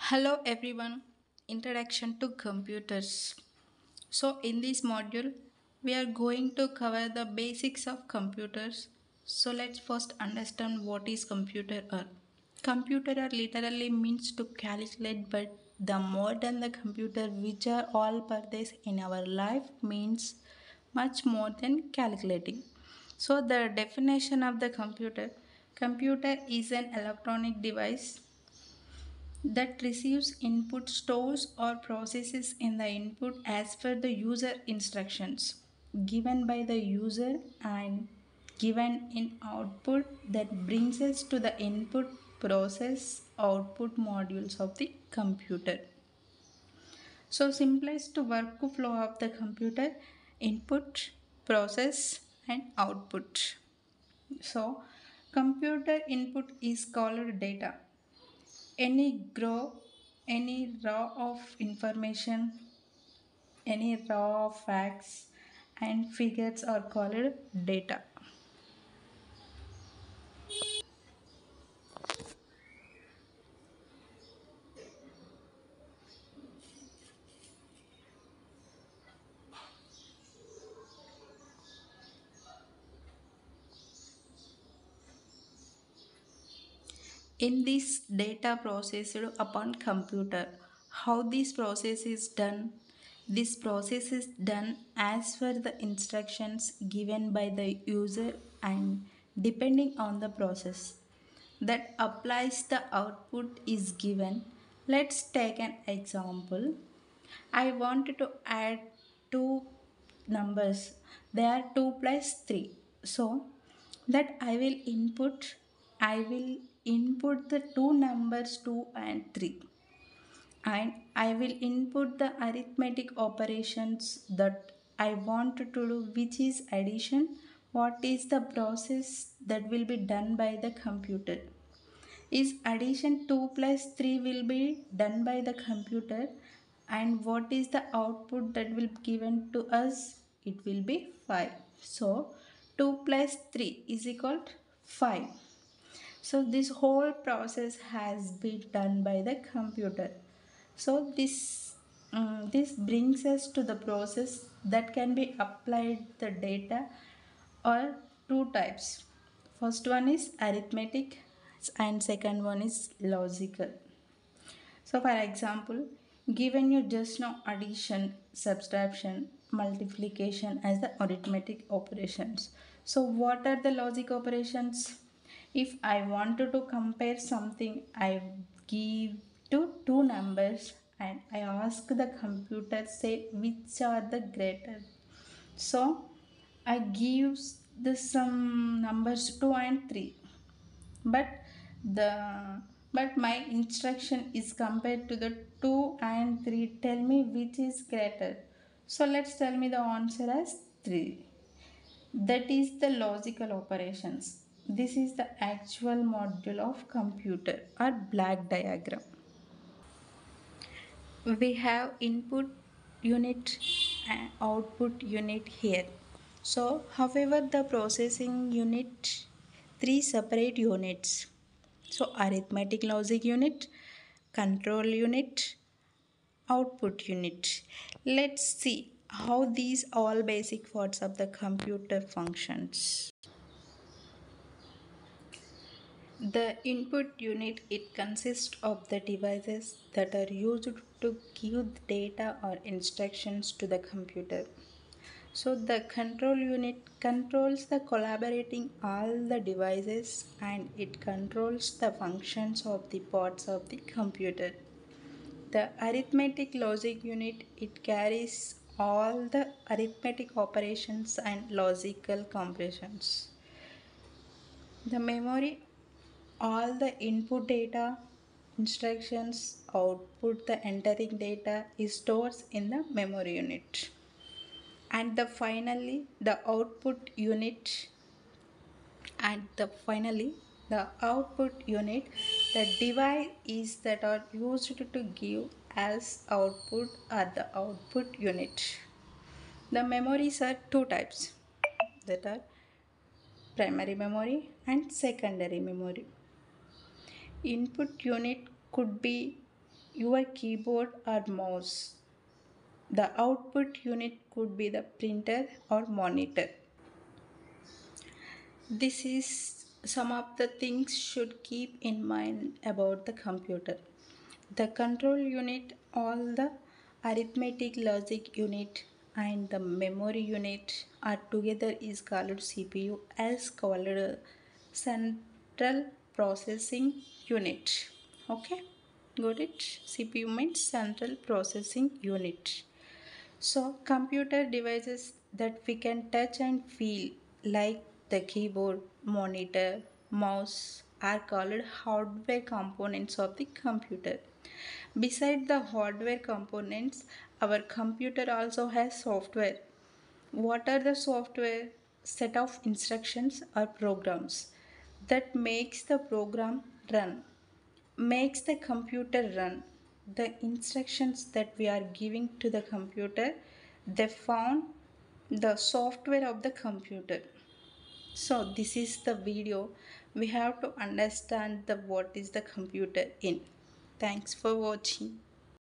Hello everyone, Introduction to Computers. So, in this module, we are going to cover the basics of computers. So, let's first understand what is computer are. Computer are literally means to calculate, but the more than the computer, which are all purpose in our life, means much more than calculating. So, the definition of the computer is an electronic device that receives input, stores or processes in the input as per the user instructions given by the user and given in output that brings us to the input process output modules of the computer. So simplest workflow of the computer: input, process and output. So computer input is called data. Any raw of information, any raw of facts and figures are called data. In this data processed upon computer, how this process is done? This process is done as per the instructions given by the user and depending on the process that applies the output is given. Let's take an example. I want to add two numbers. They are 2 plus 3. So that I will input the two numbers 2 and 3, and I will input the arithmetic operations that I want to do, which is addition. What is the process that will be done by the computer? Is addition 2 plus 3 will be done by the computer, and what is the output that will be given to us? It will be 5. So 2 plus 3 is equal to 5. So this whole process has been done by the computer. So this brings us to the process that can be applied the data or two types. First one is arithmetic and second one is logical. So for example, given you just know addition, subtraction, multiplication as the arithmetic operations. So what are the logic operations? If I wanted to compare something, I give two numbers and I ask the computer say which are the greater. So I give the some numbers 2 and 3, but the but my instruction is compared to the 2 and 3. Tell me which is greater. So let's tell me the answer as 3. That is the logical operations. This is the actual module of computer or black diagram. We have input unit and output unit here. So however the processing unit, three separate units. So arithmetic logic unit, control unit, output unit. Let's see how these all basic parts of the computer functions. The input unit, it consists of the devices that are used to give data or instructions to the computer. So the control unit controls the collaborating all the devices and it controls the functions of the parts of the computer. The arithmetic logic unit, it carries all the arithmetic operations and logical compressions. The memory, all the input data, instructions, output, the entering data is stored in the memory unit. And the output unit finally the output unit, the device is that are used to give as output are the output unit. The memories are two types, that are primary memory and secondary memory. Input unit could be your keyboard or mouse. The output unit could be the printer or monitor. This is some of the things should keep in mind about the computer. The control unit, all the arithmetic logic unit and the memory unit are together is called CPU, as called central processing unit. Okay, got it? CPU means central processing unit. So, computer devices that we can touch and feel, like the keyboard, monitor, mouse, are called hardware components of the computer. Beside the hardware components, our computer also has software. What are the software? Set of instructions or programs that makes the program run, makes the computer run. The instructions that we are giving to the computer, they found the software of the computer. So this is the video. We have to understand the what is the computer in. Thanks for watching.